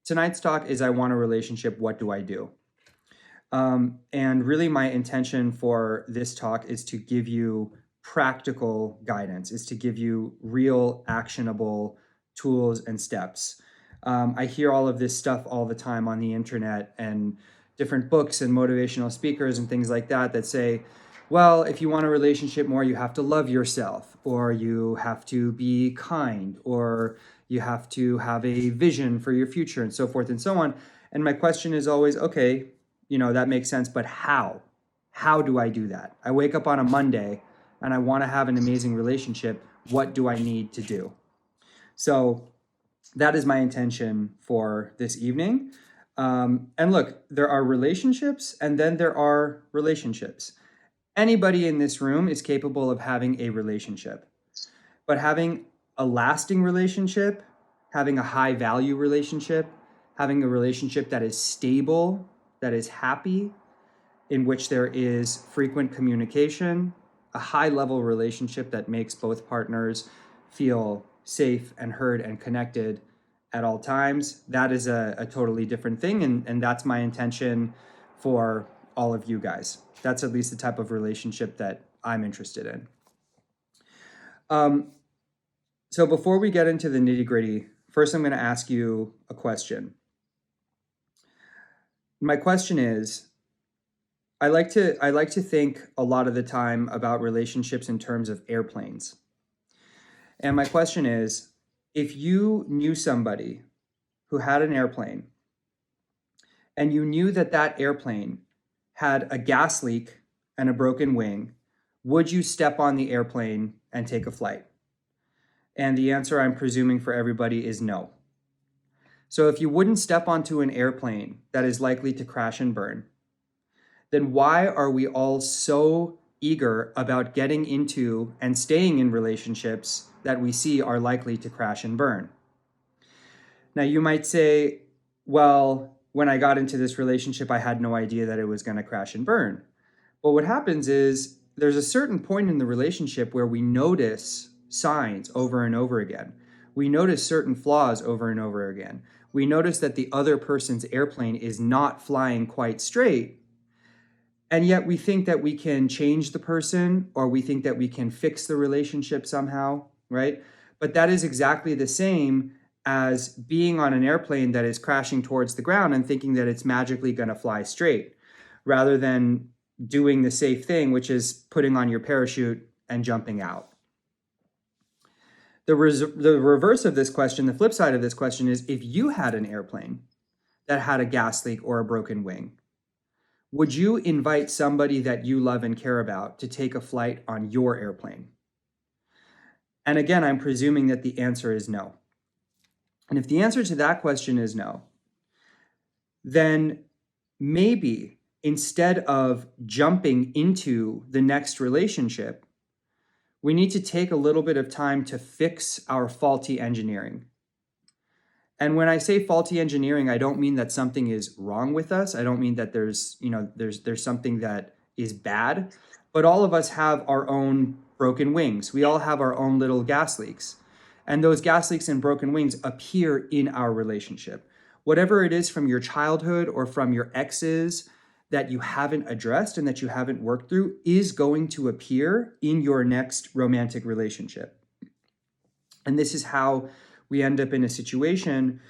tonight's talk is I want a relationship, what do I do? And really my intention for this talk is to give you practical guidance, is to give you real actionable tools and steps. I hear all of this stuff all the time on the internet and different books and motivational speakers and things like that that say, well, if you want a relationship more, you have to love yourself, or you have to be kind, or you have to have a vision for your future, and so forth and so on. And my question is always, okay, that makes sense, but how? How do I do that? I wake up on a Monday and I want to have an amazing relationship. What do I need to do? So that is my intention for this evening. And look, there are relationships and then there are relationships. Anybody in this room is capable of having a relationship, but having a lasting relationship, having a high value relationship, having a relationship that is stable, that is happy, in which there is frequent communication, a high level relationship that makes both partners feel safe and heard and connected at all times, that is a totally different thing. And that's my intention for all of you guys. That's at least the type of relationship that I'm interested in. So before we get into the nitty-gritty, first I'm going to ask you a question. My question is, I like to think a lot of the time about relationships in terms of airplanes. And my question is, if you knew somebody who had an airplane and you knew that that airplane had a gas leak and a broken wing, would you step on the airplane and take a flight? And the answer, I'm presuming, for everybody is no. So if you wouldn't step onto an airplane that is likely to crash and burn, then why are we all so eager about getting into and staying in relationships that we see are likely to crash and burn? Now, you might say, well, when I got into this relationship, I had no idea that it was going to crash and burn. But what happens is there's a certain point in the relationship where we notice signs over and over again. We notice certain flaws over and over again. We notice that the other person's airplane is not flying quite straight. And yet we think that we can change the person, or we think that we can fix the relationship somehow, right? But that is exactly the same as being on an airplane that is crashing towards the ground and thinking that it's magically going to fly straight, rather than doing the safe thing, which is putting on your parachute and jumping out. The reverse of this question, the flip side of this question, is if you had an airplane that had a gas leak or a broken wing, would you invite somebody that you love and care about to take a flight on your airplane? And again, I'm presuming that the answer is no. And if the answer to that question is no, then maybe instead of jumping into the next relationship, we need to take a little bit of time to fix our faulty engineering. And when I say faulty engineering, I don't mean that something is wrong with us. I don't mean that there's something that is bad, but all of us have our own broken wings. We all have our own little gas leaks. And those gas leaks and broken wings appear in our relationship. Whatever it is from your childhood or from your exes that you haven't addressed and that you haven't worked through is going to appear in your next romantic relationship. And this is how we end up in a situation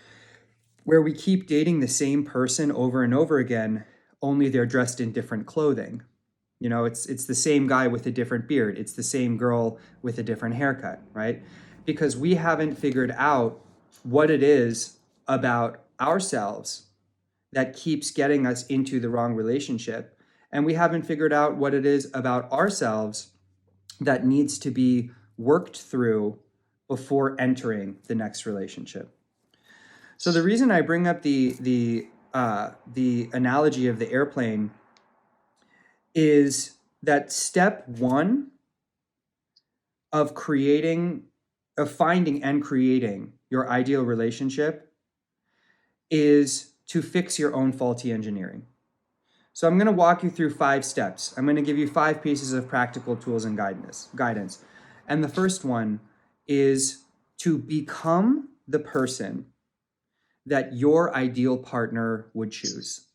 where we keep dating the same person over and over again, only they're dressed in different clothing. It's the same guy with a different beard. It's the same girl with a different haircut, right? Because we haven't figured out what it is about ourselves that keeps getting us into the wrong relationship. And we haven't figured out what it is about ourselves that needs to be worked through before entering the next relationship. So the reason I bring up the analogy of the airplane is that step one of finding and creating your ideal relationship is to fix your own faulty engineering. So I'm going to walk you through 5 steps. I'm going to give you 5 pieces of practical tools and guidance. And the first one is to become the person that your ideal partner would choose.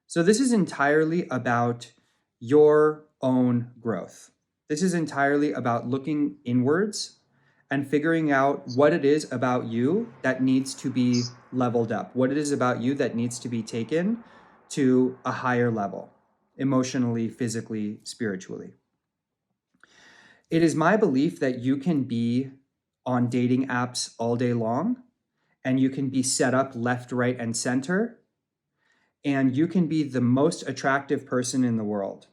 So this is entirely about your own growth. This is entirely about looking inwards and figuring out what it is about you that needs to be leveled up, what it is about you that needs to be taken to a higher level, emotionally, physically, spiritually. It is my belief that you can be on dating apps all day long, and you can be set up left, right, and center, and you can be the most attractive person in the world.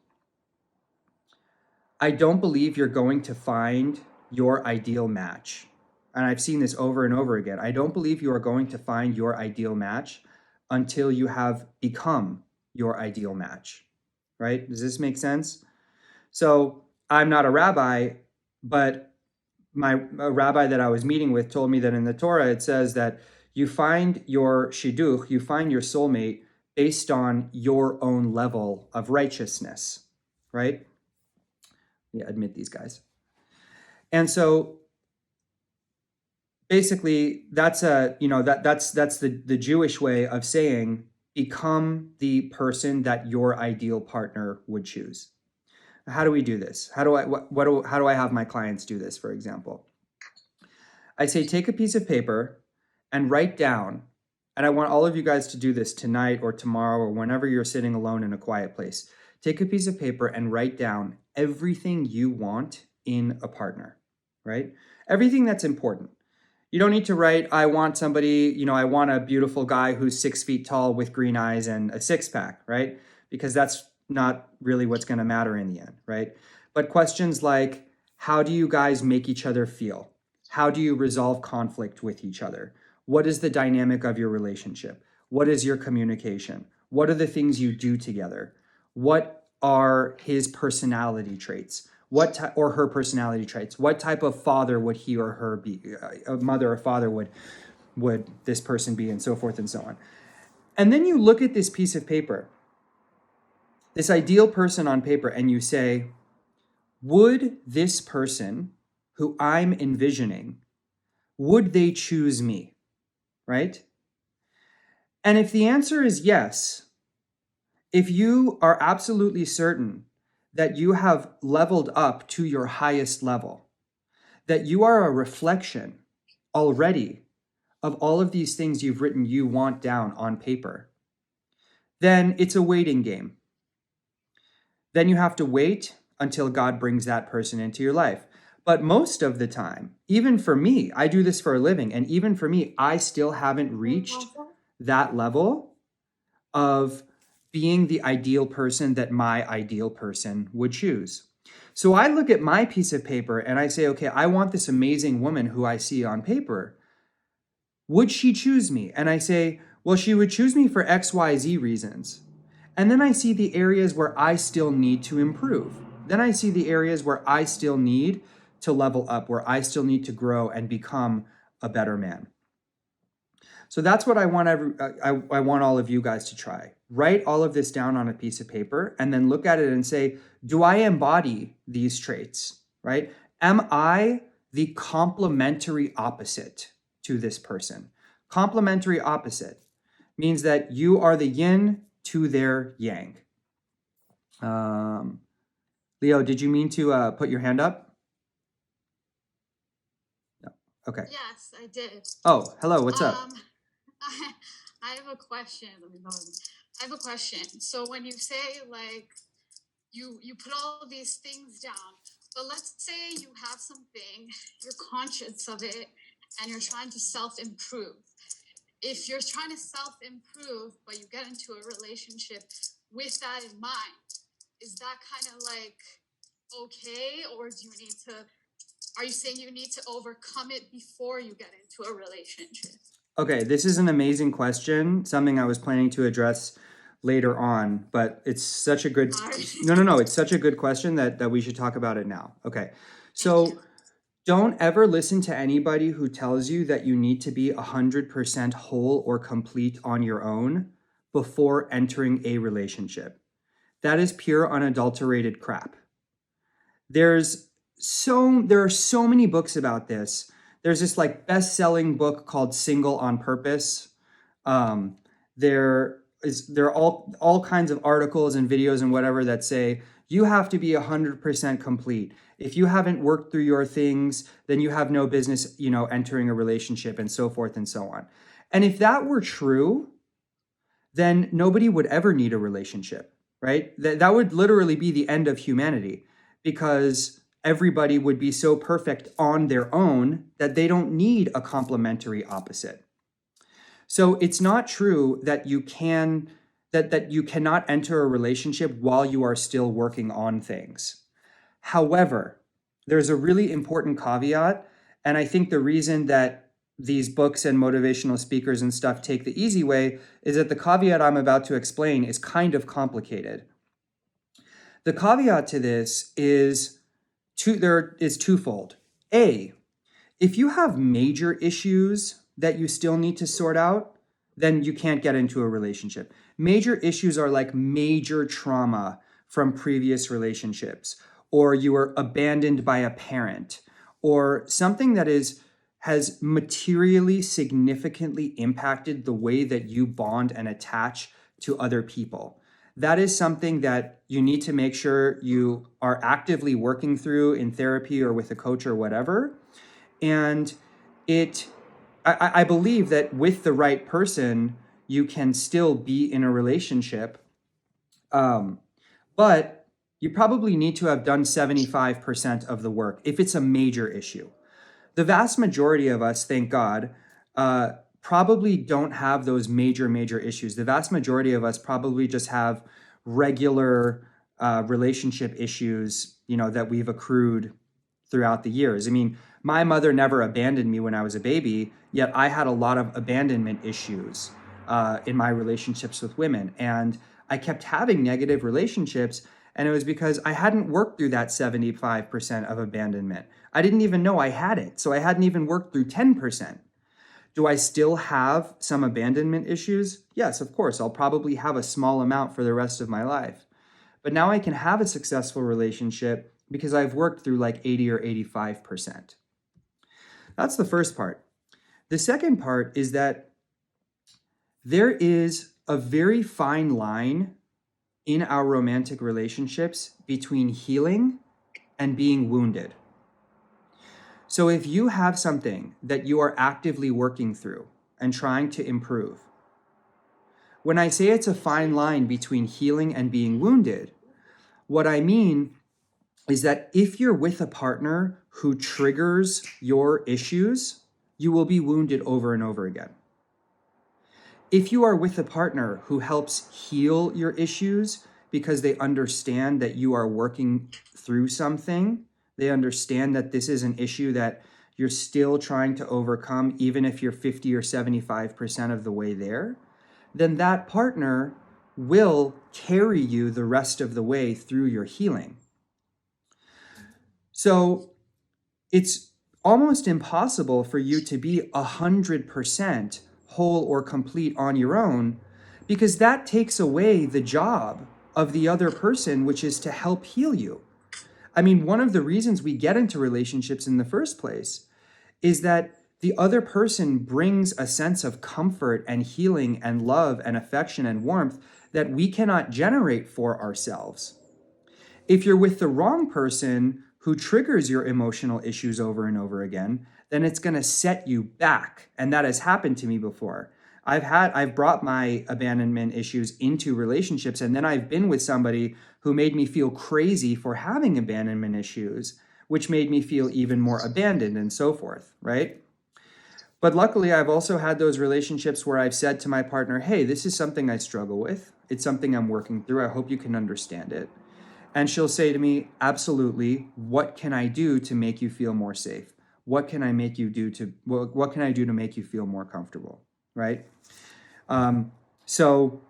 I don't believe you're going to find your ideal match. And I've seen this over and over again. I don't believe you are going to find your ideal match until you have become your ideal match, right? Does this make sense? So I'm not a rabbi, but a rabbi that I was meeting with told me that in the Torah, it says that you find your shidduch, you find your soulmate based on your own level of righteousness, right? Yeah, admit these guys. And so basically that's that's the Jewish way of saying become the person that your ideal partner would choose. How do we do this? How do I have my clients do this, for example? I say take a piece of paper and write down, and I want all of you guys to do this tonight or tomorrow or whenever you're sitting alone in a quiet place. Take a piece of paper and write down everything you want in a partner, right? Everything that's important. You don't need to write, I want somebody, I want a beautiful guy who's 6 feet tall with green eyes and a six pack, right? Because that's not really what's going to matter in the end, right? But questions like, how do you guys make each other feel? How do you resolve conflict with each other? What is the dynamic of your relationship? What is your communication? What are the things you do together? What are his personality traits? Or her personality traits? What type of father would he or her be? A mother or father would this person be, and so forth and so on. And then you look at this piece of paper, this ideal person on paper, and you say, would this person who I'm envisioning, would they choose me, right? And if the answer is yes, if you are absolutely certain that you have leveled up to your highest level, that you are a reflection already of all of these things you've written you want down on paper, then it's a waiting game. Then you have to wait until God brings that person into your life. But most of the time, even for me, I do this for a living, and even for me, I still haven't reached that level of being the ideal person that my ideal person would choose. So I look at my piece of paper and I say, okay, I want this amazing woman who I see on paper. Would she choose me? And I say, well, she would choose me for XYZ reasons. And then I see the areas where I still need to improve. Then I see the areas where I still need to level up, where I still need to grow and become a better man. So that's what I want I want all of you guys to try. Write all of this down on a piece of paper and then look at it and say, do I embody these traits, right? Am I the complementary opposite to this person? Complementary opposite means that you are the yin to their yang. Leo, did you mean to put your hand up? No. Okay. Yes, I did. Oh, hello. What's up? I have a question. I have a question. So when you say you put all these things down, but let's say you have something, you're conscious of it, and you're trying to self-improve. If you're trying to self-improve, but you get into a relationship with that in mind, is that kind of okay, or do you need to? Are you saying you need to overcome it before you get into a relationship? Okay, this is an amazing question, something I was planning to address later on, but it's such a good no, it's such a good question that we should talk about it now. Okay. So don't ever listen to anybody who tells you that you need to be 100% whole or complete on your own before entering a relationship. That is pure unadulterated crap. There are so many books about this. There's this like best-selling book called Single on Purpose. Um, there are all kinds of articles and videos and whatever that say you have to be 100% complete. If you haven't worked through your things, then you have no business, entering a relationship, and so forth and so on. And if that were true, then nobody would ever need a relationship, right? That would literally be the end of humanity, because everybody would be so perfect on their own that they don't need a complementary opposite. So it's not true that you cannot enter a relationship while you are still working on things. However, there's a really important caveat, and I think the reason that these books and motivational speakers and stuff take the easy way is that the caveat I'm about to explain is kind of complicated. The caveat to this is twofold. A, if you have major issues that you still need to sort out, then you can't get into a relationship. Major issues are like major trauma from previous relationships, or you were abandoned by a parent, or something that has materially significantly impacted the way that you bond and attach to other people. That is something that you need to make sure you are actively working through in therapy or with a coach or whatever. And I believe that with the right person, you can still be in a relationship. But you probably need to have done 75% of the work if it's a major issue. The vast majority of us, thank God, probably don't have those major issues. The vast majority of us probably just have regular relationship issues, that we've accrued throughout the years. I mean, my mother never abandoned me when I was a baby, yet I had a lot of abandonment issues in my relationships with women. And I kept having negative relationships, and it was because I hadn't worked through that 75% of abandonment. I didn't even know I had it, so I hadn't even worked through 10%. Do I still have some abandonment issues? Yes, of course. I'll probably have a small amount for the rest of my life. But now I can have a successful relationship because I've worked through like 80 or 85%. That's the first part. The second part is that there is a very fine line in our romantic relationships between healing and being wounded. So if you have something that you are actively working through and trying to improve, when I say it's a fine line between healing and being wounded, what I mean is that if you're with a partner who triggers your issues, you will be wounded over and over again. If you are with a partner who helps heal your issues because they understand that you are working through something, they understand that this is an issue that you're still trying to overcome, even if you're 50 or 75% of the way there, then that partner will carry you the rest of the way through your healing. So it's almost impossible for you to be 100% whole or complete on your own, because that takes away the job of the other person, which is to help heal you. I mean, one of the reasons we get into relationships in the first place is that the other person brings a sense of comfort and healing and love and affection and warmth that we cannot generate for ourselves. If you're with the wrong person who triggers your emotional issues over and over again, then it's going to set you back. And that has happened to me before. I've brought my abandonment issues into relationships, and then I've been with somebody who made me feel crazy for having abandonment issues, which made me feel even more abandoned and so forth, right? But luckily, I've also had those relationships where I've said to my partner, hey, this is something I struggle with. It's something I'm working through. I hope you can understand it. And she'll say to me, absolutely, what can I do to make you feel more safe? What can I do to make you feel more comfortable, right? So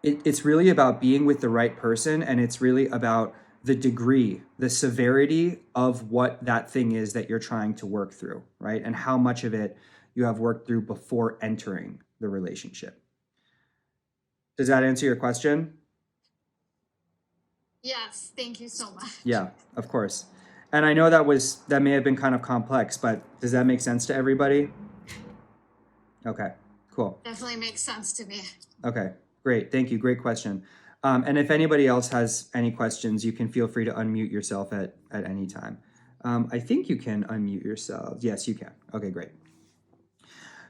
it's really about being with the right person, and it's really about the degree, the severity of what that thing is that you're trying to work through, right? And how much of it you have worked through before entering the relationship. Does that answer your question? Yes, thank you so much. Yeah, of course. And I know that may have been kind of complex, but does that make sense to everybody? Okay, cool. Definitely makes sense to me. Okay, great. Thank you. Great question. And if anybody else has any questions, you can feel free to unmute yourself at any time. I think you can unmute yourselves. Yes, you can. Okay, great.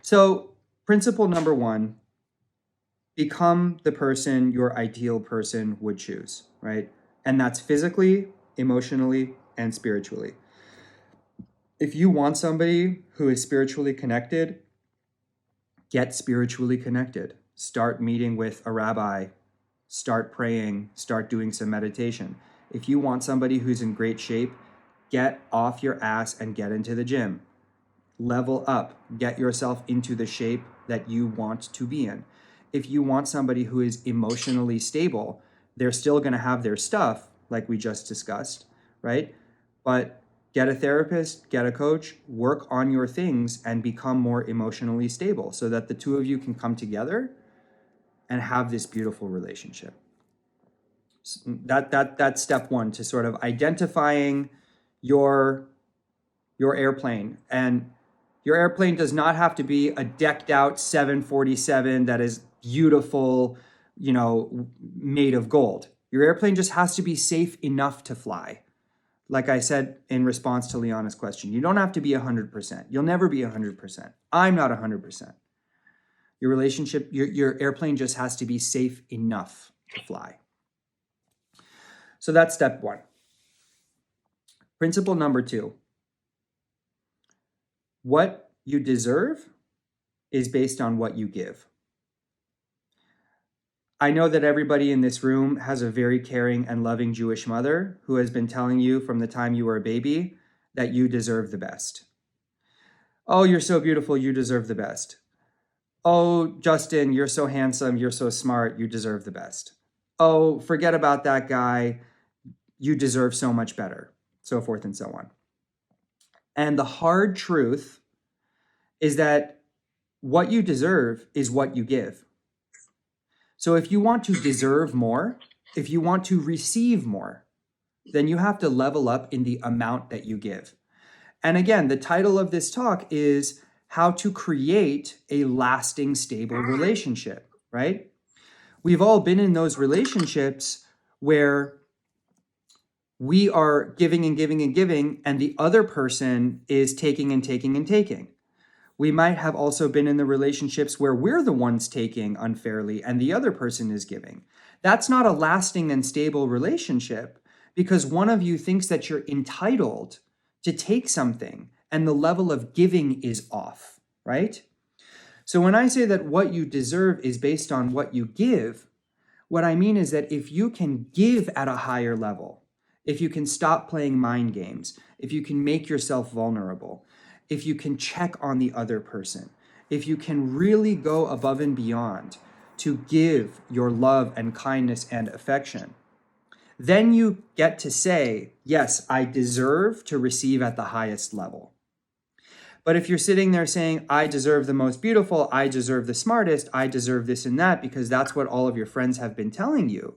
So principle number 1, become the person your ideal person would choose, right? And that's physically, emotionally, and spiritually. If you want somebody who is spiritually connected, get spiritually connected. Start meeting with a rabbi, start praying, start doing some meditation. If you want somebody who's in great shape, get off your ass and get into the gym. Level up, get yourself into the shape that you want to be in. If you want somebody who is emotionally stable, they're still going to have their stuff, like we just discussed, right? But get a therapist, get a coach, work on your things, and become more emotionally stable so that the two of you can come together and have this beautiful relationship. That's step 1, to sort of identifying your airplane. And your airplane does not have to be a decked out 747 that is beautiful, made of gold. Your airplane just has to be safe enough to fly. Like I said in response to Liana's question, you don't have to be 100%. You'll never be 100%. I'm not 100%. Your relationship, your airplane just has to be safe enough to fly. So that's step 1. Principle number 2. What you deserve is based on what you give. I know that everybody in this room has a very caring and loving Jewish mother who has been telling you from the time you were a baby that you deserve the best. Oh, you're so beautiful, you deserve the best. Oh, Justin, you're so handsome, you're so smart, you deserve the best. Oh, forget about that guy, you deserve so much better, so forth and so on. And the hard truth is that what you deserve is what you give. So if you want to deserve more, if you want to receive more, then you have to level up in the amount that you give. And again, the title of this talk is How to Create a Lasting, Stable Relationship, right? We've all been in those relationships where we are giving and giving and giving, and the other person is taking and taking and taking. We might have also been in the relationships where we're the ones taking unfairly and the other person is giving. That's not a lasting and stable relationship because one of you thinks that you're entitled to take something and the level of giving is off, right? So when I say that what you deserve is based on what you give, what I mean is that if you can give at a higher level, if you can stop playing mind games, if you can make yourself vulnerable, if you can check on the other person, if you can really go above and beyond to give your love and kindness and affection, then you get to say, yes, I deserve to receive at the highest level. But if you're sitting there saying, I deserve the most beautiful, I deserve the smartest, I deserve this and that, because that's what all of your friends have been telling you,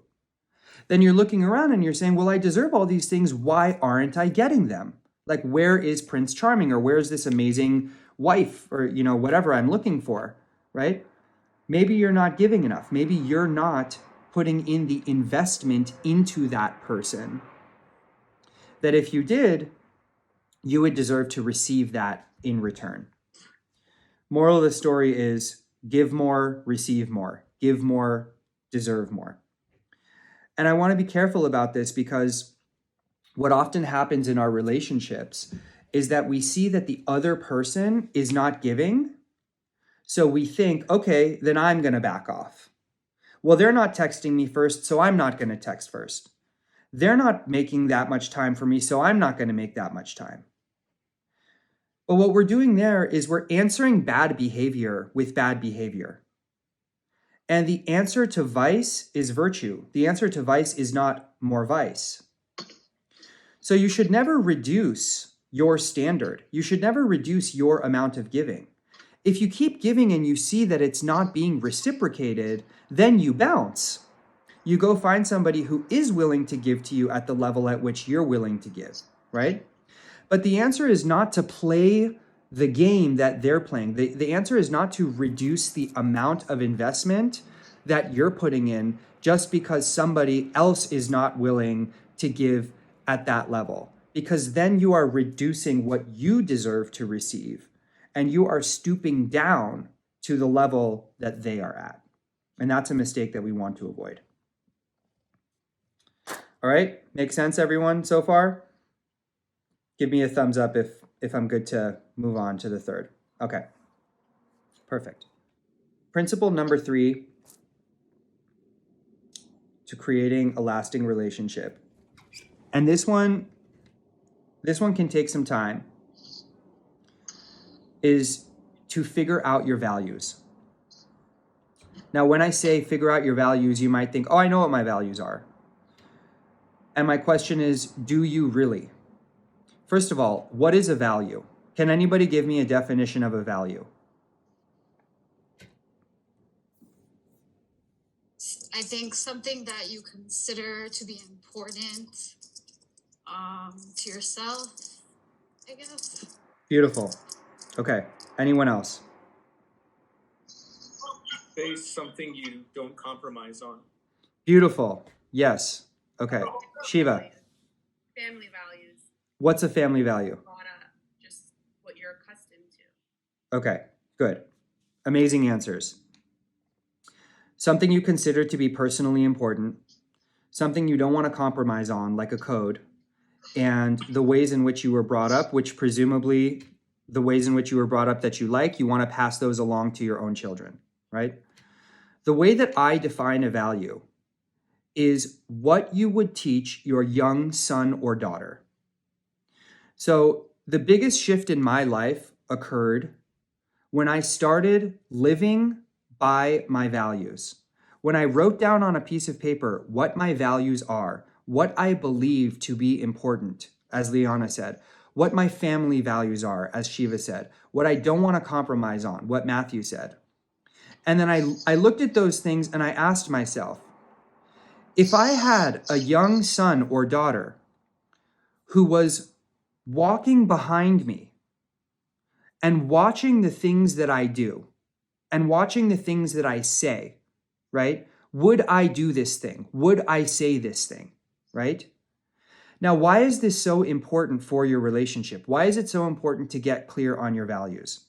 then you're looking around and you're saying, well, I deserve all these things. Why aren't I getting them? Like, where is Prince Charming, or where's this amazing wife, or, whatever I'm looking for, right? Maybe you're not giving enough. Maybe you're not putting in the investment into that person that if you did, you would deserve to receive that in return. Moral of the story is give more, receive more. Give more, deserve more. And I want to be careful about this because what often happens in our relationships is that we see that the other person is not giving. So we think, okay, then I'm going to back off. Well, they're not texting me first, so I'm not going to text first. They're not making that much time for me, so I'm not going to make that much time. But what we're doing there is we're answering bad behavior with bad behavior. And the answer to vice is virtue. The answer to vice is not more vice. So you should never reduce your standard. You should never reduce your amount of giving. If you keep giving and you see that it's not being reciprocated, then you bounce. You go find somebody who is willing to give to you at the level at which you're willing to give, right? But the answer is not to play the game that they're playing. The answer is not to reduce the amount of investment that you're putting in just because somebody else is not willing to give at that level. Because then you are reducing what you deserve to receive and you are stooping down to the level that they are at. And that's a mistake that we want to avoid. All right, make sense, everyone, so far? Give me a thumbs up if I'm good to move on to the third. Okay, perfect. Principle number 3 to creating a lasting relationship. And this one can take some time, is to figure out your values. Now, when I say figure out your values, you might think, oh, I know what my values are. And my question is, do you really? First of all, what is a value? Can anybody give me a definition of a value? I think something that you consider to be important to yourself, I guess. Beautiful. Okay. Anyone else? Face something you don't compromise on. Beautiful. Yes. Okay. Shiva. Family values. What's a family value? Brought up, just what you're accustomed to. Okay. Good. Amazing answers. Something you consider to be personally important, something you don't want to compromise on, like a code, and the ways in which you were brought up, which presumably the ways in which you were brought up that you like, you want to pass those along to your own children, right? The way that I define a value is what you would teach your young son or daughter. So the biggest shift in my life occurred when I started living by my values. When I wrote down on a piece of paper what my values are, what I believe to be important, as Liana said, what my family values are, as Shiva said, what I don't want to compromise on, what Matthew said. And then I looked at those things and I asked myself, if I had a young son or daughter who was walking behind me and watching the things that I do and watching the things that I say, right? Would I do this thing? Would I say this thing, right? Now, why is this so important for your relationship? Why is it so important to get clear on your values?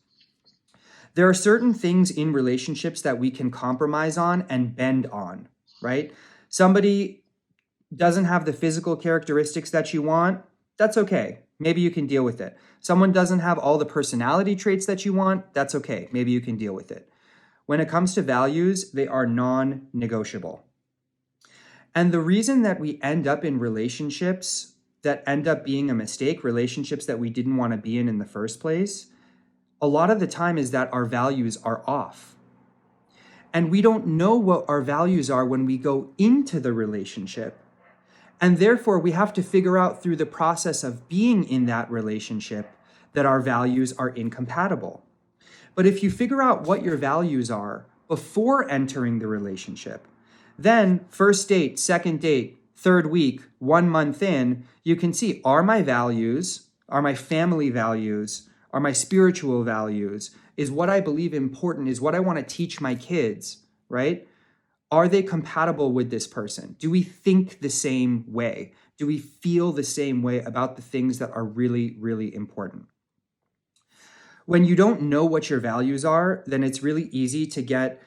There are certain things in relationships that we can compromise on and bend on, right? Somebody doesn't have the physical characteristics that you want. That's okay. Maybe you can deal with it. Someone doesn't have all the personality traits that you want. That's okay. Maybe you can deal with it. When it comes to values, they are non-negotiable. And the reason that we end up in relationships that end up being a mistake, relationships that we didn't want to be in the first place, a lot of the time is that our values are off. And we don't know what our values are when we go into the relationship. And therefore, we have to figure out through the process of being in that relationship that our values are incompatible. But if you figure out what your values are before entering the relationship, then first date, second date, third week, 1 month in, you can see, are my values, are my family values, are my spiritual values, is what I believe important, is what I want to teach my kids, right? Are they compatible with this person? Do we think the same way? Do we feel the same way about the things that are really, really important? When you don't know what your values are, then it's really easy to get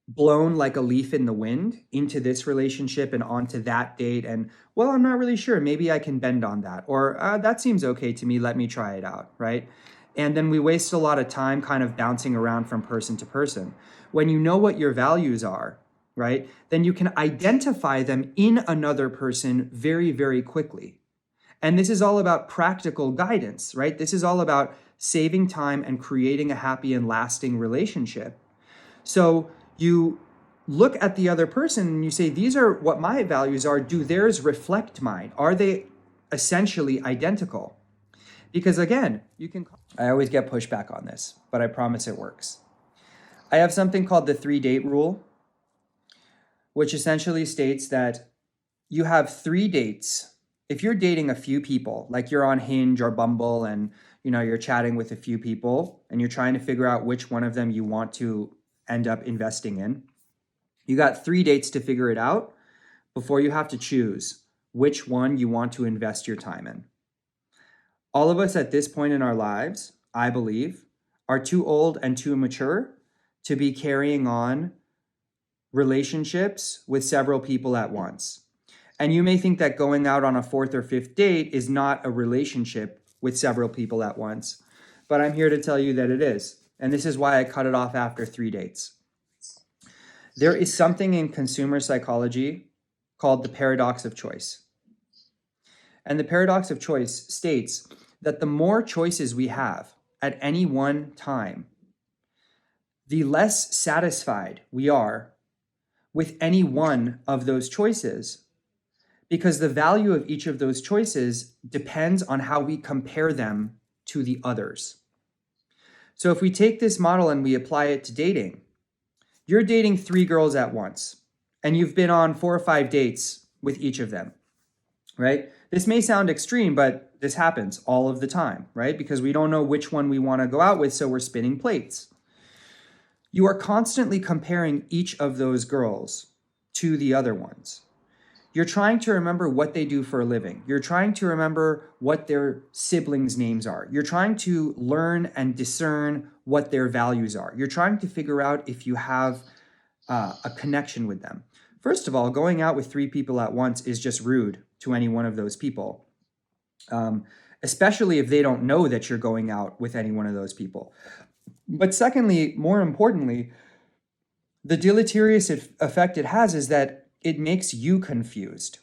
blown like a leaf in the wind into this relationship and onto that date. And, well, I'm not really sure. Maybe I can bend on that. Or that seems okay to me. Let me try it out, right? And then we waste a lot of time kind of bouncing around from person to person. When you know what your values are, right, then you can identify them in another person very, very quickly. And this is all about practical guidance, right? This is all about saving time and creating a happy and lasting relationship. So you look at the other person and you say, these are what my values are. Do theirs reflect mine? Are they essentially identical? Because again, I always get pushback on this, but I promise it works. I have something called the 3-date rule, which essentially states that you have 3 dates if you're dating a few people, like you're on Hinge or Bumble and you're chatting with a few people and you're trying to figure out which one of them you want to end up investing in, you got 3 dates to figure it out before you have to choose which one you want to invest your time in. All of us at this point in our lives, I believe, are too old and too mature to be carrying on relationships with several people at once. And you may think that going out on a 4th or 5th date is not a relationship with several people at once, but I'm here to tell you that it is. And this is why I cut it off after 3 dates. There is something in consumer psychology called the paradox of choice. And the paradox of choice states that the more choices we have at any one time, the less satisfied we are with any one of those choices, because the value of each of those choices depends on how we compare them to the others. So if we take this model and we apply it to dating, you're dating 3 girls at once, and you've been on 4 or 5 dates with each of them, right? This may sound extreme, but this happens all of the time, right? Because we don't know which one we want to go out with, so we're spinning plates. You are constantly comparing each of those girls to the other ones. You're trying to remember what they do for a living. You're trying to remember what their siblings' names are. You're trying to learn and discern what their values are. You're trying to figure out if you have a connection with them. First of all, going out with 3 people at once is just rude to any one of those people, especially if they don't know that you're going out with any one of those people. But secondly, more importantly, the deleterious effect it has is that it makes you confused.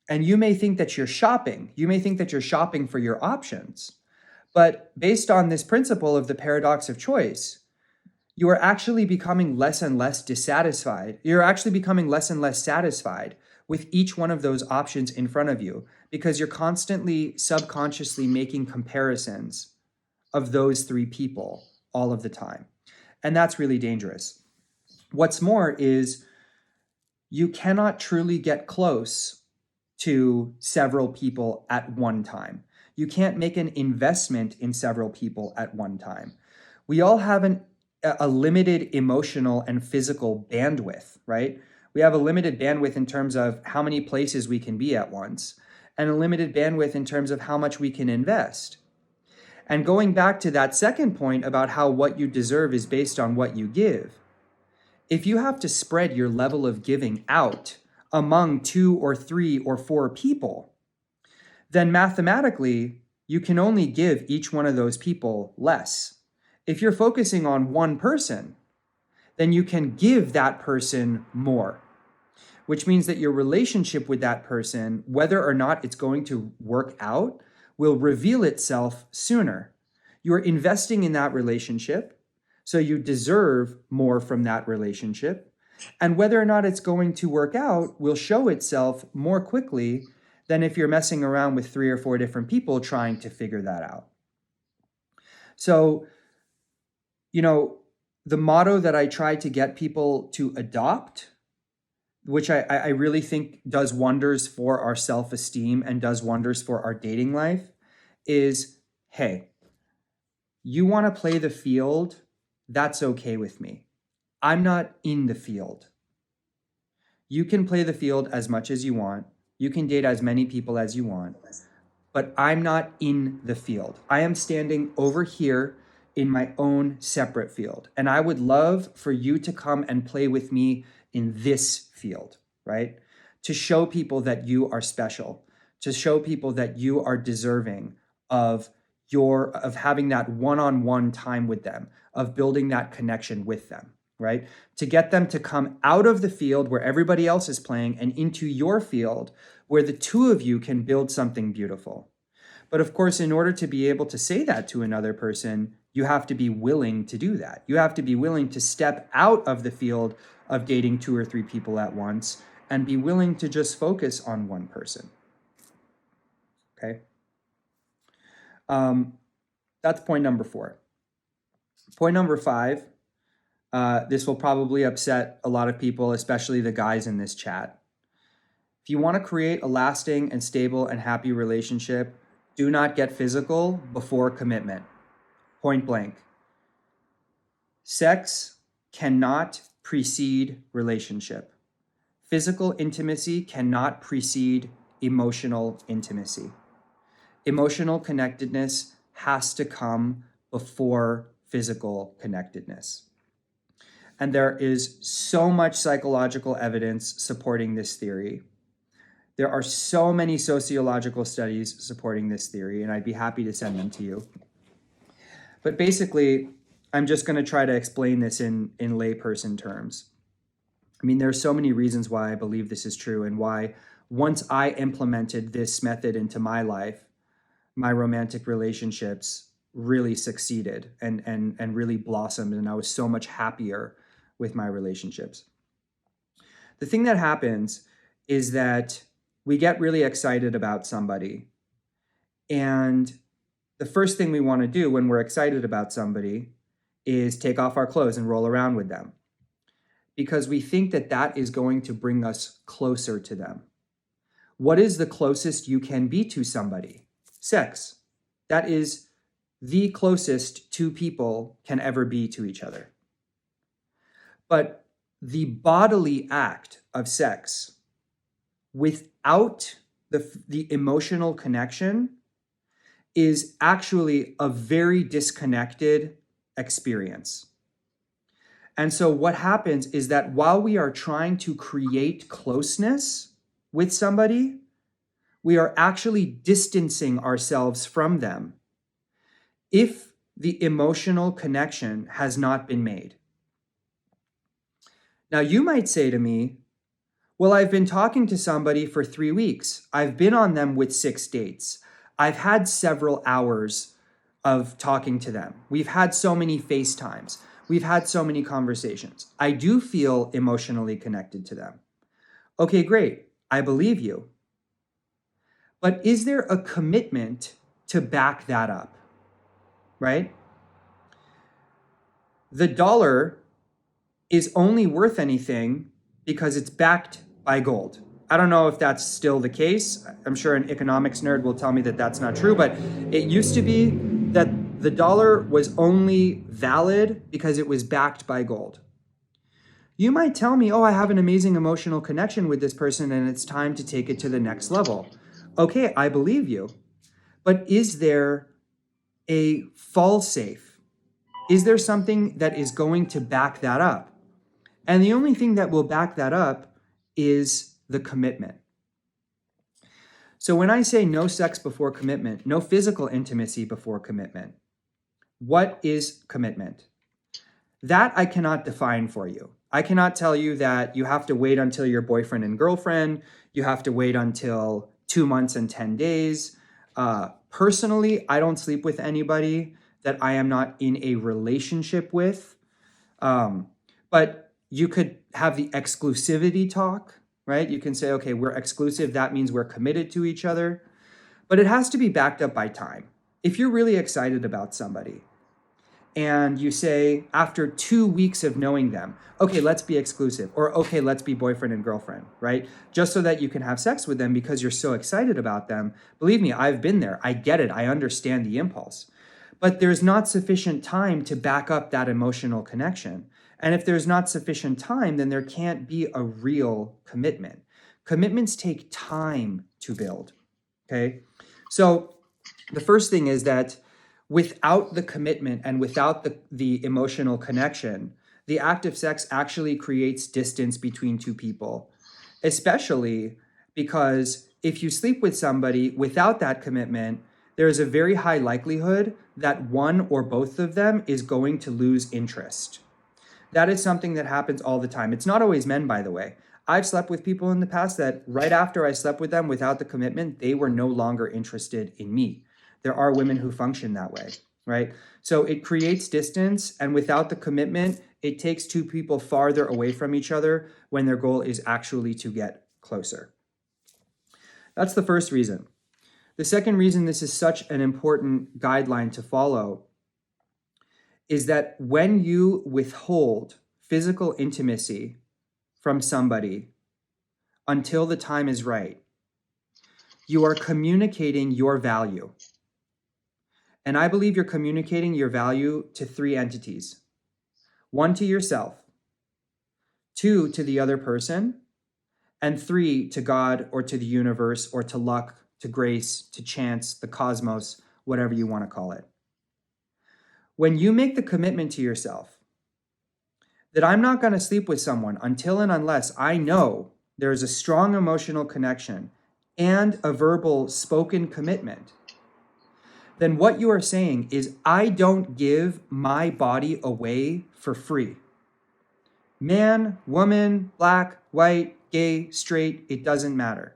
And you may think that you're shopping. You may think that you're shopping for your options. But based on this principle of the paradox of choice, you are actually becoming less and less dissatisfied. You're actually becoming less and less satisfied with each one of those options in front of you, because you're constantly subconsciously making comparisons of those 3 people all of the time. And that's really dangerous. What's more is you cannot truly get close to several people at one time. You can't make an investment in several people at one time. We all have a limited emotional and physical bandwidth, right? We have a limited bandwidth in terms of how many places we can be at once, and a limited bandwidth in terms of how much we can invest. And going back to that second point about how what you deserve is based on what you give, if you have to spread your level of giving out among 2 or 3 or 4 people, then mathematically, you can only give each one of those people less. If you're focusing on one person, then you can give that person more, which means that your relationship with that person, whether or not it's going to work out, will reveal itself sooner. You're investing in that relationship, so you deserve more from that relationship. And whether or not it's going to work out will show itself more quickly than if you're messing around with 3 or 4 different people trying to figure that out. So, the motto that I try to get people to adopt, which I really think does wonders for our self-esteem and does wonders for our dating life, is, hey, you want to play the field? That's okay with me. I'm not in the field. You can play the field as much as you want. You can date as many people as you want, but I'm not in the field. I am standing over here in my own separate field. And I would love for you to come and play with me in this field, right? To show people that you are special, to show people that you are deserving of having that one-on-one time with them, of building that connection with them, right? To get them to come out of the field where everybody else is playing and into your field where the 2 of you can build something beautiful. But of course, in order to be able to say that to another person, you have to be willing to do that. You have to be willing to step out of the field of dating 2 or 3 people at once and be willing to just focus on one person. Okay? That's point number 4. Point number 5, this will probably upset a lot of people, especially the guys in this chat. If If you want to create a lasting and stable and happy relationship, do not get physical before commitment. Point blank. Sex cannot precede relationship. Physical intimacy cannot precede emotional intimacy. Emotional connectedness has to come before physical connectedness. And there is so much psychological evidence supporting this theory. There are so many sociological studies supporting this theory, and I'd be happy to send them to you. But basically, I'm just going to try to explain this in layperson terms. I mean, there are so many reasons why I believe this is true, and why once I implemented this method into my life, my romantic relationships really succeeded and really blossomed, and I was so much happier with my relationships. The thing that happens is that we get really excited about somebody, and the first thing we want to do when we're excited about somebody is take off our clothes and roll around with them, because we think that that is going to bring us closer to them. What is the closest you can be to somebody? Sex. That is the closest two people can ever be to each other. But the bodily act of sex without the emotional connection is actually a very disconnected experience. And so what happens is that while we are trying to create closeness with somebody, we are actually distancing ourselves from them if the emotional connection has not been made. Now, you might say to me, well, I've been talking to somebody for 3 weeks. I've been on them with 6 dates. I've had several hours of talking to them. We've had so many FaceTimes. We've had so many conversations. I do feel emotionally connected to them. Okay, great. I believe you. But is there a commitment to back that up? Right? The dollar is only worth anything because it's backed by gold. I don't know if that's still the case. I'm sure an economics nerd will tell me that that's not true, but it used to be that the dollar was only valid because it was backed by gold. You might tell me, oh, I have an amazing emotional connection with this person and it's time to take it to the next level. Okay, I believe you. But is there a fall safe? Is there something that is going to back that up? And the only thing that will back that up is the commitment. So when I say no sex before commitment, no physical intimacy before commitment, what is commitment? That I cannot define for you. I cannot tell you that you have to wait until you're boyfriend and girlfriend. You have to wait until 2 months and 10 days. Personally, I don't sleep with anybody that I am not in a relationship with. But you could have the exclusivity talk, right? You can say, okay, we're exclusive. That means we're committed to each other. But it has to be backed up by time. If you're really excited about somebody and you say, after 2 weeks of knowing them, okay, let's be exclusive, or okay, let's be boyfriend and girlfriend, right? Just so that you can have sex with them because you're so excited about them. Believe me, I've been there. I get it. I understand the impulse. But there's not sufficient time to back up that emotional connection. And if there's not sufficient time, then there can't be a real commitment. Commitments take time to build, okay? So the first thing is that without the commitment and without the emotional connection, the act of sex actually creates distance between two people, especially because if you sleep with somebody without that commitment, there is a very high likelihood that one or both of them is going to lose interest. That is something that happens all the time. It's not always men, by the way. I've slept with people in the past that right after I slept with them without the commitment, they were no longer interested in me. There are women who function that way, right? So it creates distance, and without the commitment, it takes two people farther away from each other when their goal is actually to get closer. That's the first reason. The second reason this is such an important guideline to follow is that when you withhold physical intimacy from somebody, until the time is right, you are communicating your value. And I believe you're communicating your value to three entities. One, to yourself. Two, to the other person. And three, to God or to the universe or to luck, to grace, to chance, the cosmos, whatever you want to call it. When you make the commitment to yourself that I'm not going to sleep with someone until and unless I know there's a strong emotional connection and a verbal spoken commitment, then what you are saying is I don't give my body away for free. Man, woman, black, white, gay, straight, it doesn't matter.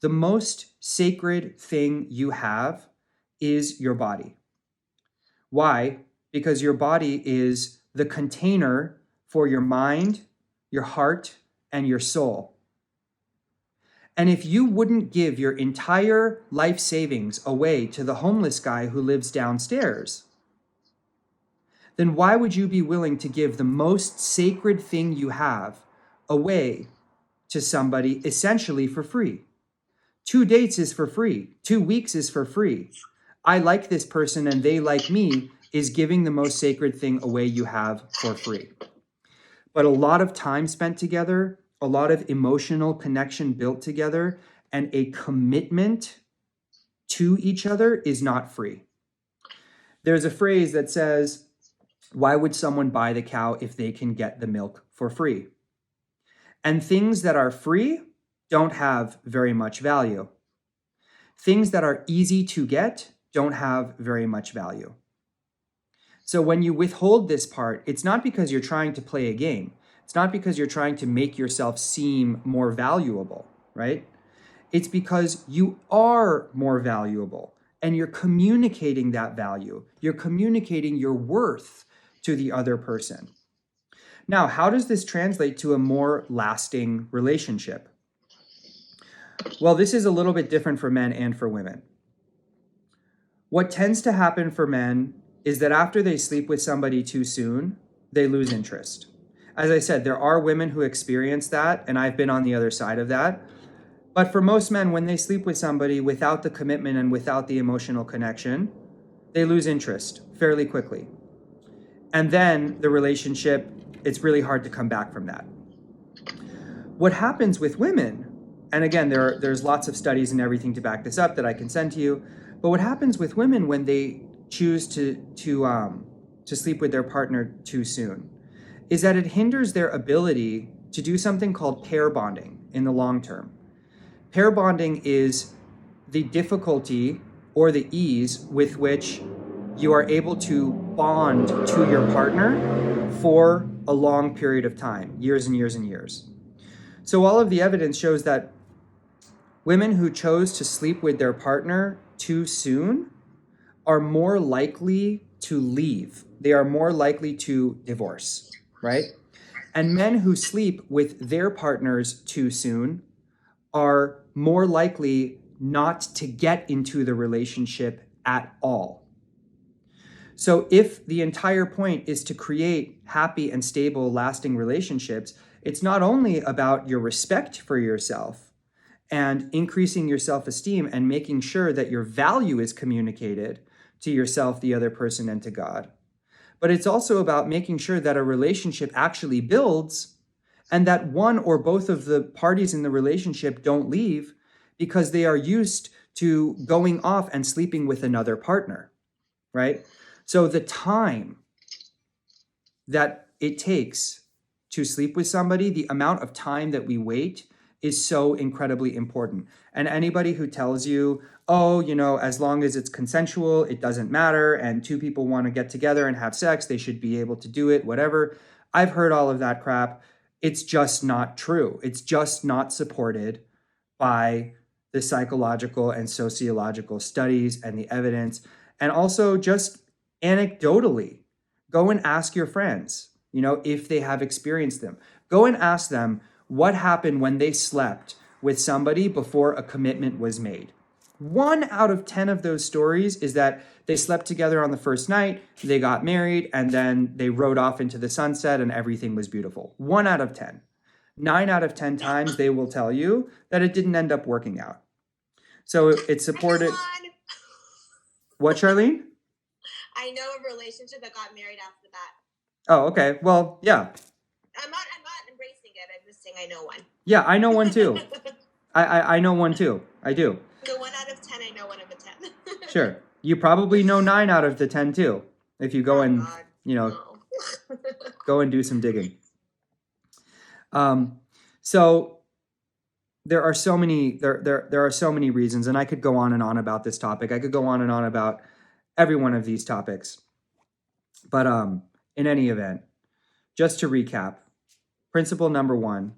The most sacred thing you have is your body. Why? Because your body is the container for your mind, your heart, and your soul. And if you wouldn't give your entire life savings away to the homeless guy who lives downstairs, then why would you be willing to give the most sacred thing you have away to somebody essentially for free? 2 dates is for free. 2 weeks is for free. I like this person and they like me is giving the most sacred thing away you have for free. But a lot of time spent together, a lot of emotional connection built together, and a commitment to each other is not free. There's a phrase that says, why would someone buy the cow if they can get the milk for free? And things that are free don't have very much value. Things that are easy to get don't have very much value. So when you withhold this part, it's not because you're trying to play a game. It's not because you're trying to make yourself seem more valuable, right? It's because you are more valuable and you're communicating that value. You're communicating your worth to the other person. Now, how does this translate to a more lasting relationship? Well, this is a little bit different for men and for women. What tends to happen for men is that after they sleep with somebody too soon, they lose interest. As I said, there are women who experience that, and I've been on the other side of that. But for most men, when they sleep with somebody without the commitment and without the emotional connection, they lose interest fairly quickly. And then the relationship, it's really hard to come back from that. What happens with women, and again, there's lots of studies and everything to back this up that I can send to you, but what happens with women when they choose to sleep with their partner too soon is that it hinders their ability to do something called pair bonding in the long term. Pair bonding is the difficulty or the ease with which you are able to bond to your partner for a long period of time, years and years and years. So all of the evidence shows that women who chose to sleep with their partner too soon are more likely to leave. They are more likely to divorce, right? And men who sleep with their partners too soon are more likely not to get into the relationship at all. So if the entire point is to create happy and stable, lasting relationships, it's not only about your respect for yourself and increasing your self-esteem and making sure that your value is communicated to yourself, the other person, and to God, but it's also about making sure that a relationship actually builds and that one or both of the parties in the relationship don't leave because they are used to going off and sleeping with another partner, right? So the time that it takes to sleep with somebody, the amount of time that we wait is so incredibly important. And anybody who tells you, oh, as long as it's consensual, it doesn't matter, and two people want to get together and have sex, they should be able to do it, whatever. I've heard all of that crap. It's just not true. It's just not supported by the psychological and sociological studies and the evidence. And also just anecdotally, go and ask your friends, if they have experienced them. Go and ask them what happened when they slept with somebody before a commitment was made. 1 out of 10 of those stories is that they slept together on the first night, they got married, and then they rode off into the sunset and everything was beautiful. 1 out of 10. 9 out of 10 times they will tell you that it didn't end up working out. So it's supported. What, Charlene? I know a relationship that got married after that. Oh, okay. Well, yeah. I'm not embracing it. I'm just saying I know one. Yeah, I know one too. I know one too. I do. The 1 out of 10, I know 1 of the 10. Sure. You probably know 9 out of the 10 too. If you go and, God, no. no. Go and do some digging. So there are so many there are so many reasons, and I could go on and on about this topic. I could go on and on about every one of these topics. But in any event, just to recap, principle number 1,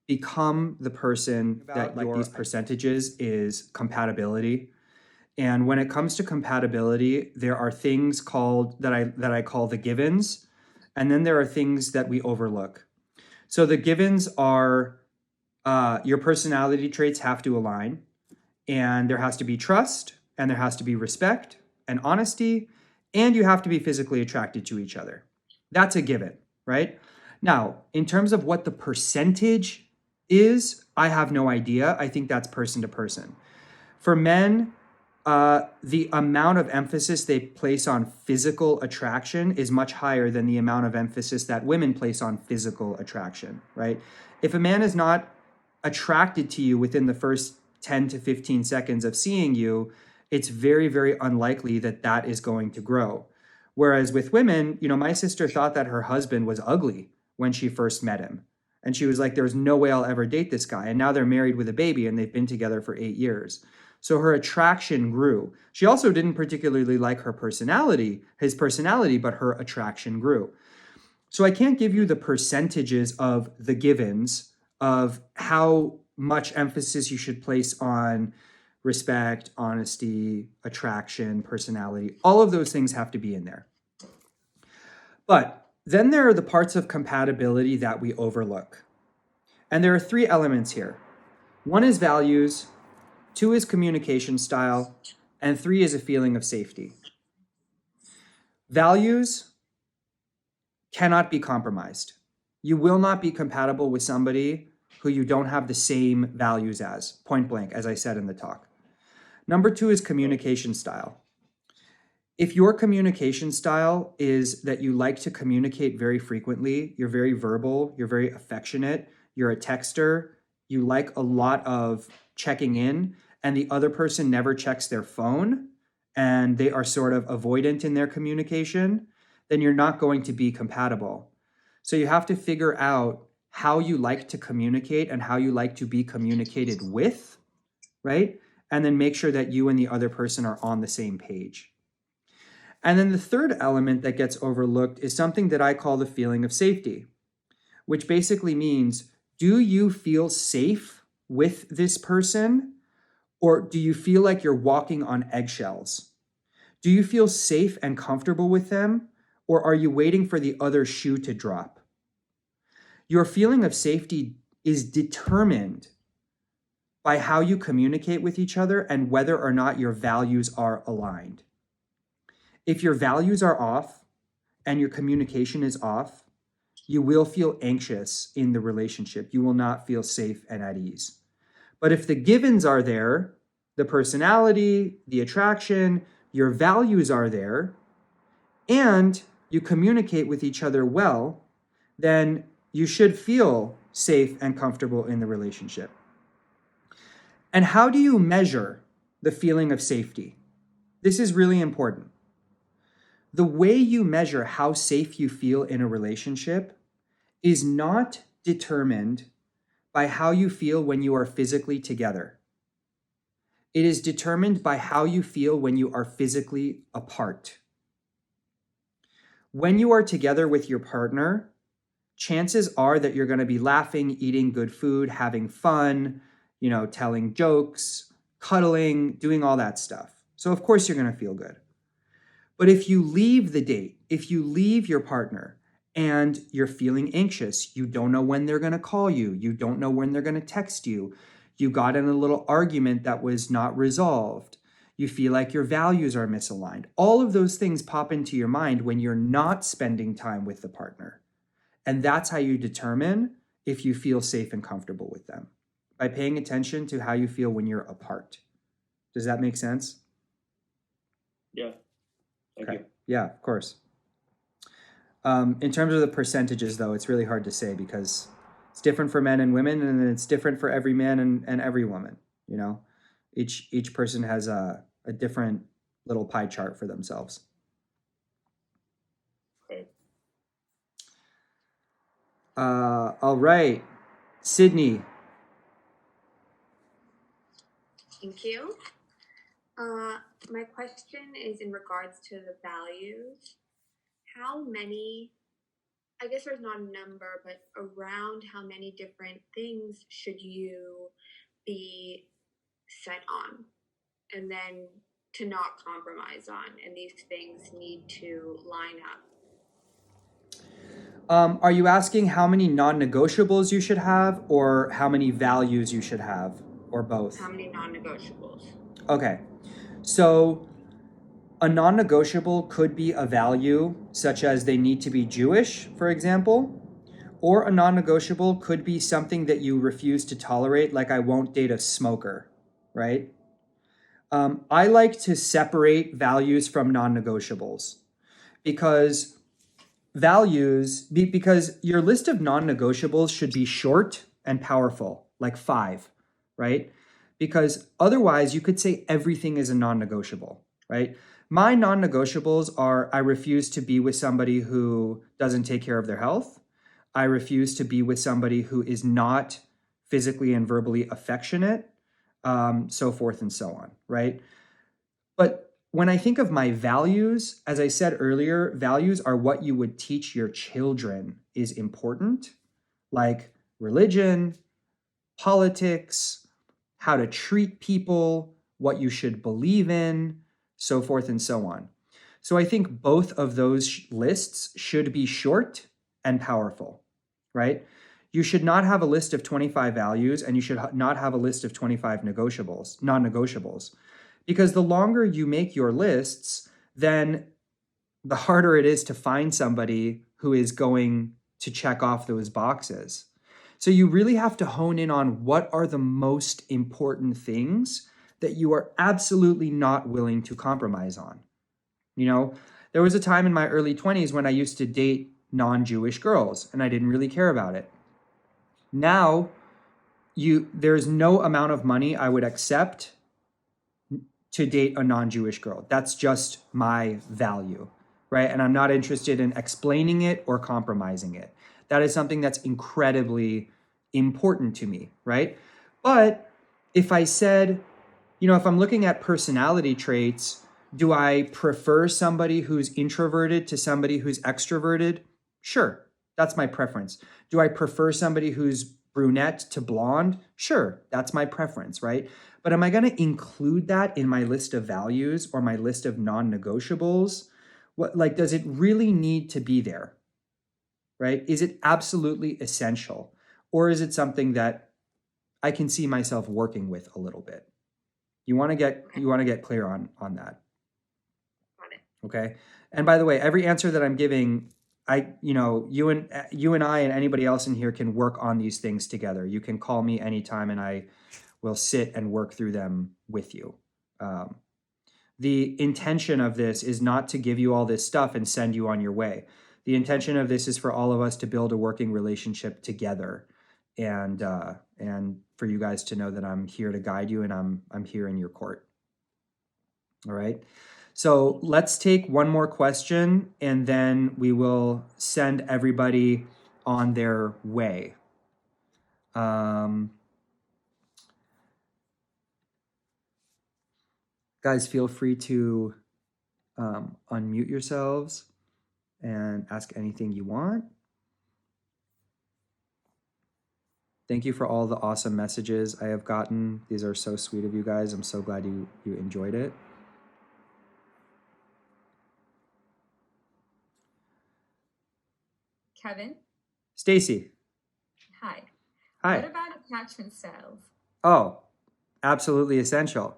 become the person that like these percentages is compatibility. And when it comes to compatibility, there are things called that I call the givens, and then there are things that we overlook. So the givens are your personality traits have to align, and there has to be trust, and there has to be respect and honesty, and you have to be physically attracted to each other. That's a given, right? Now, in terms of what the percentage is, I have no idea. I think that's person to person. For men, the amount of emphasis they place on physical attraction is much higher than the amount of emphasis that women place on physical attraction, right? If a man is not attracted to you within the first 10 to 15 seconds of seeing you, it's very, very unlikely that that is going to grow. Whereas with women, my sister thought that her husband was ugly when she first met him. And she was like, there's no way I'll ever date this guy. And now they're married with a baby and they've been together for 8 years. So her attraction grew. She also didn't particularly like his personality, but her attraction grew. So I can't give you the percentages of the givens of how much emphasis you should place on respect, honesty, attraction, personality. All of those things have to be in there. But then there are the parts of compatibility that we overlook. And there are 3 elements here. 1 is values, 2 is communication style, and 3 is a feeling of safety. Values cannot be compromised. You will not be compatible with somebody who you don't have the same values as, point blank, as I said in the talk. Number 2 is communication style. If your communication style is that you like to communicate very frequently, you're very verbal, you're very affectionate, you're a texter, you like a lot of checking in, and the other person never checks their phone, and they are sort of avoidant in their communication, then you're not going to be compatible. So you have to figure out how you like to communicate and how you like to be communicated with, right? And then make sure that you and the other person are on the same page. And then the third element that gets overlooked is something that I call the feeling of safety, which basically means, do you feel safe with this person, or do you feel like you're walking on eggshells? Do you feel safe and comfortable with them, or are you waiting for the other shoe to drop? Your feeling of safety is determined by how you communicate with each other and whether or not your values are aligned. If your values are off and your communication is off, you will feel anxious in the relationship. You will not feel safe and at ease. But if the givens are there, the personality, the attraction, your values are there, and you communicate with each other well, then you should feel safe and comfortable in the relationship. And how do you measure the feeling of safety? This is really important. The way you measure how safe you feel in a relationship is not determined by how you feel when you are physically together. It is determined by how you feel when you are physically apart. When you are together with your partner, chances are that you're going to be laughing, eating good food, having fun, telling jokes, cuddling, doing all that stuff. So of course you're going to feel good. But if you leave the date, if you leave your partner and you're feeling anxious, you don't know when they're going to call you, you don't know when they're going to text you, you got in a little argument that was not resolved, you feel like your values are misaligned. All of those things pop into your mind when you're not spending time with the partner. And that's how you determine if you feel safe and comfortable with them, by paying attention to how you feel when you're apart. Does that make sense? Yeah. Thank Okay. you. Yeah, of course. In terms of the percentages, though, it's really hard to say because it's different for men and women, and it's different for every man and every woman. You know, each person has a different little pie chart for themselves. Okay. All right, Sydney. Thank you. My question is in regards to the values. How many, I guess there's not a number, but around how many different things should you be set on and then to not compromise on? And these things need to line up. Are you asking how many non-negotiables you should have, or how many values you should have, or both? How many non-negotiables? Okay, so a non-negotiable could be a value such as they need to be Jewish, for example, or a non-negotiable could be something that you refuse to tolerate, like I won't date a smoker, right? I like to separate values from non-negotiables because because your list of non-negotiables should be short and powerful, like 5, right? Because otherwise you could say everything is a non-negotiable, right? My non-negotiables are I refuse to be with somebody who doesn't take care of their health. I refuse to be with somebody who is not physically and verbally affectionate, so forth and so on, right? But when I think of my values, as I said earlier, values are what you would teach your children is important, like religion, politics, how to treat people, what you should believe in, so forth and so on. So I think both of those lists should be short and powerful, right? You should not have a list of 25 values, and you should not have a list of 25 negotiables, non-negotiables. Because the longer you make your lists, then the harder it is to find somebody who is going to check off those boxes. So you really have to hone in on what are the most important things that you are absolutely not willing to compromise on. You know, there was a time in my early 20s when I used to date non-Jewish girls and I didn't really care about it. Now, there's no amount of money I would accept to date a non-Jewish girl. That's just my value, right? And I'm not interested in explaining it or compromising it. That is something that's incredibly important to me, right? But if I said, if I'm looking at personality traits, do I prefer somebody who's introverted to somebody who's extroverted? Sure, that's my preference. Do I prefer somebody who's brunette to blonde? Sure, that's my preference, right? But am I going to include that in my list of values or my list of non-negotiables? Does it really need to be there? Right? Is it absolutely essential? Or is it something that I can see myself working with a little bit? You want to get clear on that. Got it. Okay? And by the way, every answer that I'm giving, you and I and anybody else in here can work on these things together. You can call me anytime and I will sit and work through them with you. The intention of this is not to give you all this stuff and send you on your way. The intention of this is for all of us to build a working relationship together, and for you guys to know that I'm here to guide you and I'm here in your court. All right. So let's take one more question and then we will send everybody on their way. Guys, feel free to unmute yourselves and ask anything you want. Thank you for all the awesome messages I have gotten. These are so sweet of you guys. I'm so glad you enjoyed it. Kevin? Stacy. Hi. Hi. What about attachment styles? Oh, absolutely essential.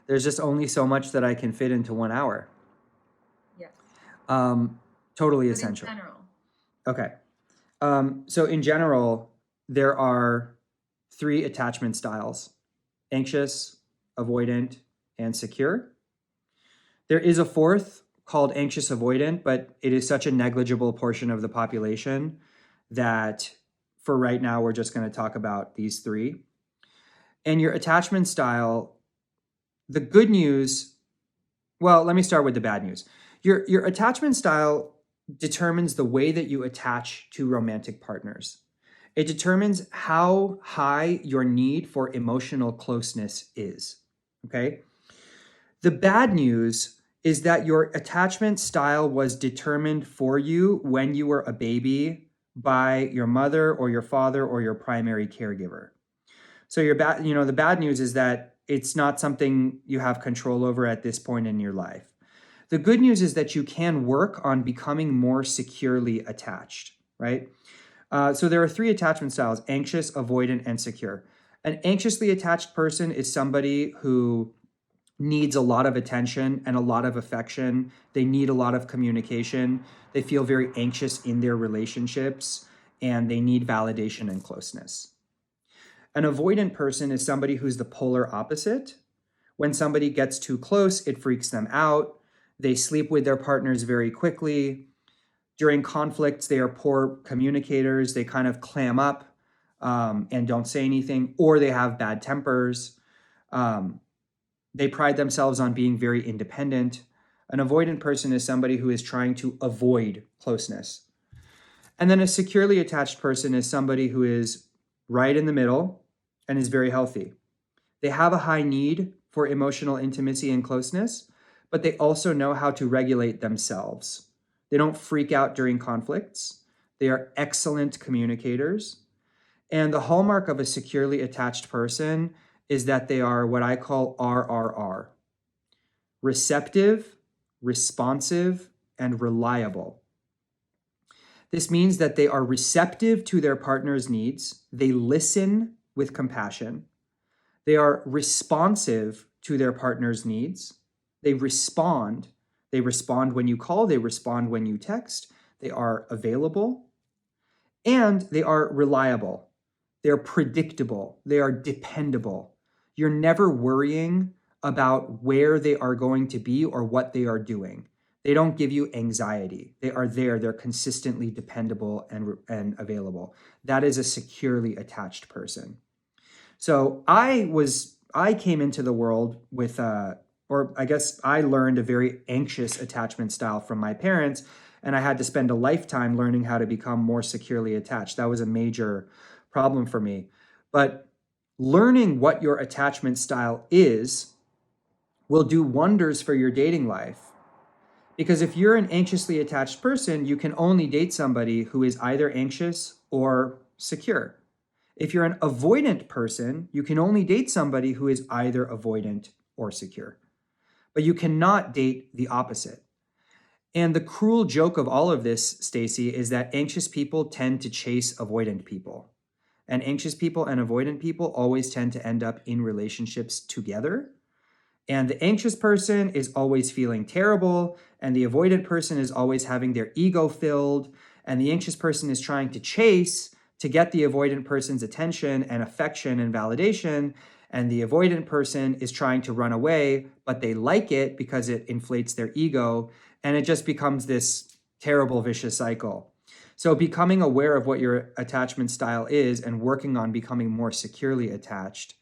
There's just only so much that I can fit into 1 hour. Yes. Totally But essential. in general. Okay. So in general, there are 3 attachment styles: anxious, avoidant, and secure. There is a 4th called anxious avoidant, but it is such a negligible portion of the population that for right now, we're just going to talk about these 3. And your attachment style, the good news, well, let me start with the bad news. Your attachment style determines the way that you attach to romantic partners. It determines how high your need for emotional closeness is, okay? The bad news is that your attachment style was determined for you when you were a baby by your mother or your father or your primary caregiver. So the bad news is that it's not something you have control over at this point in your life. The good news is that you can work on becoming more securely attached, right? So there are 3 attachment styles: anxious, avoidant, and secure. An anxiously attached person is somebody who needs a lot of attention and a lot of affection. They need a lot of communication. They feel very anxious in their relationships, and they need validation and closeness. An avoidant person is somebody who's the polar opposite. When somebody gets too close, it freaks them out. They sleep with their partners very quickly. During conflicts, they are poor communicators. They kind of clam up and don't say anything, or they have bad tempers. They pride themselves on being very independent. An avoidant person is somebody who is trying to avoid closeness. And then a securely attached person is somebody who is right in the middle and is very healthy. They have a high need for emotional intimacy and closeness, but they also know how to regulate themselves. They don't freak out during conflicts. They are excellent communicators. And the hallmark of a securely attached person is that they are what I call RRR: receptive, responsive, and reliable. This means that they are receptive to their partner's needs. They listen with compassion. They are responsive to their partner's needs. They respond. They respond when you call. They respond when you text. They are available. And they are reliable. They're predictable. They are dependable. You're never worrying about where they are going to be or what they are doing. They don't give you anxiety. They are there. They're consistently dependable and available. That is a securely attached person. So I came into the world with or I guess I learned a very anxious attachment style from my parents, and I had to spend a lifetime learning how to become more securely attached. That was a major problem for me. But learning what your attachment style is will do wonders for your dating life. Because if you're an anxiously attached person, you can only date somebody who is either anxious or secure. If you're an avoidant person, you can only date somebody who is either avoidant or secure. But you cannot date the opposite. And the cruel joke of all of this, Stacy, is that anxious people tend to chase avoidant people. And anxious people and avoidant people always tend to end up in relationships together. And the anxious person is always feeling terrible, and the avoidant person is always having their ego filled, and the anxious person is trying to chase to get the avoidant person's attention and affection and validation, and the avoidant person is trying to run away, but they like it because it inflates their ego, and it just becomes this terrible vicious cycle. So becoming aware of what your attachment style is and working on becoming more securely attached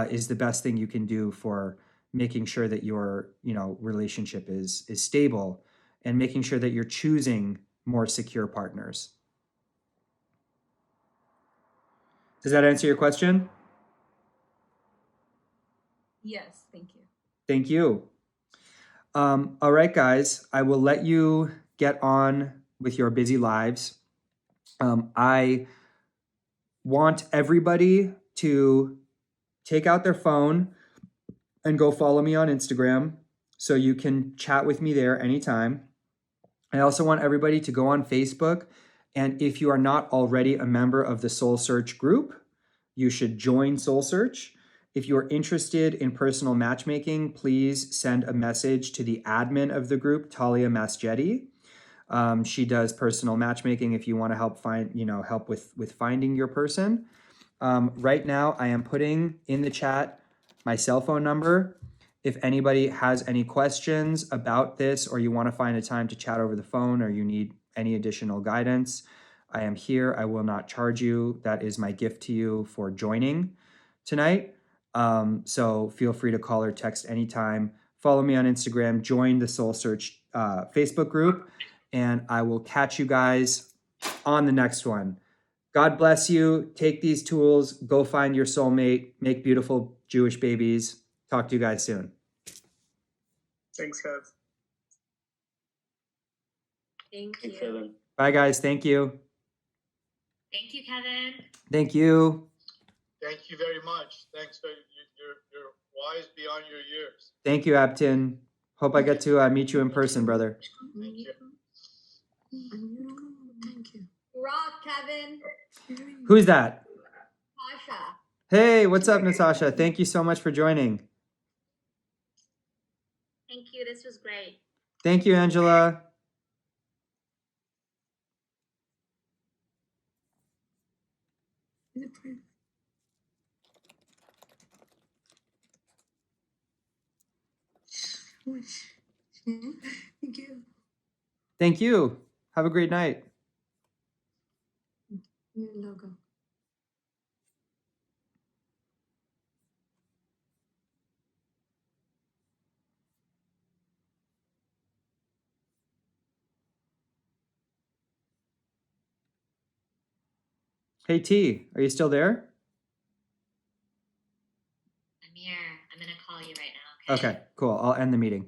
is the best thing you can do for making sure that your relationship is stable, and making sure that you're choosing more secure partners. Does that answer your question? Yes, thank you. Thank you. All right, guys, I will let you get on with your busy lives. I want everybody to take out their phone and go follow me on Instagram so you can chat with me there anytime. I also want everybody to go on Facebook, and if you are not already a member of the Soul Search group, you should join Soul Search. If you are interested in personal matchmaking, please send a message to the admin of the group, Talia Masjetti. She does personal matchmaking if you want to help help with finding your person. Right now, I am putting in the chat my cell phone number. If anybody has any questions about this, or you want to find a time to chat over the phone, or you need any additional guidance, I am here. I will not charge you. That is my gift to you for joining tonight. So feel free to call or text anytime. Follow me on Instagram, join the Soul Search Facebook group, and I will catch you guys on the next one. God bless you. Take these tools, go find your soulmate, make beautiful Jewish babies. Talk to you guys soon. Thanks, Kev. Thank Thanks, you. Kevin. Bye, guys. Thank you. Thank you, Kevin. Thank you. Thank you very much. Thanks for you're wise beyond your years. Thank you, Abtin. Hope I get to meet you in person, brother. Thank you. Thank you. Rock, Kevin. Who's that? Tasha. Hey, what's up, Natasha? Thank you so much for joining. Thank you. This was great. Thank you, Angela. Thank you. Thank you. Have a great night. Your logo. Hey, T, are you still there? I'm here. I'm going to call you right now. Okay, cool. I'll end the meeting.